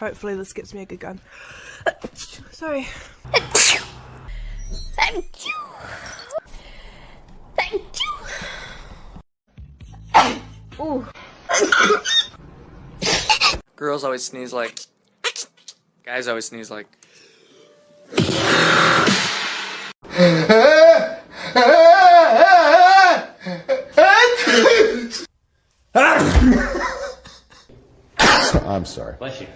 Hopefully this gets me a good gun. Sorry. Thank you. Thank you. Ooh. Girls always sneeze like. Guys always sneeze like. I'm sorry. Bless you.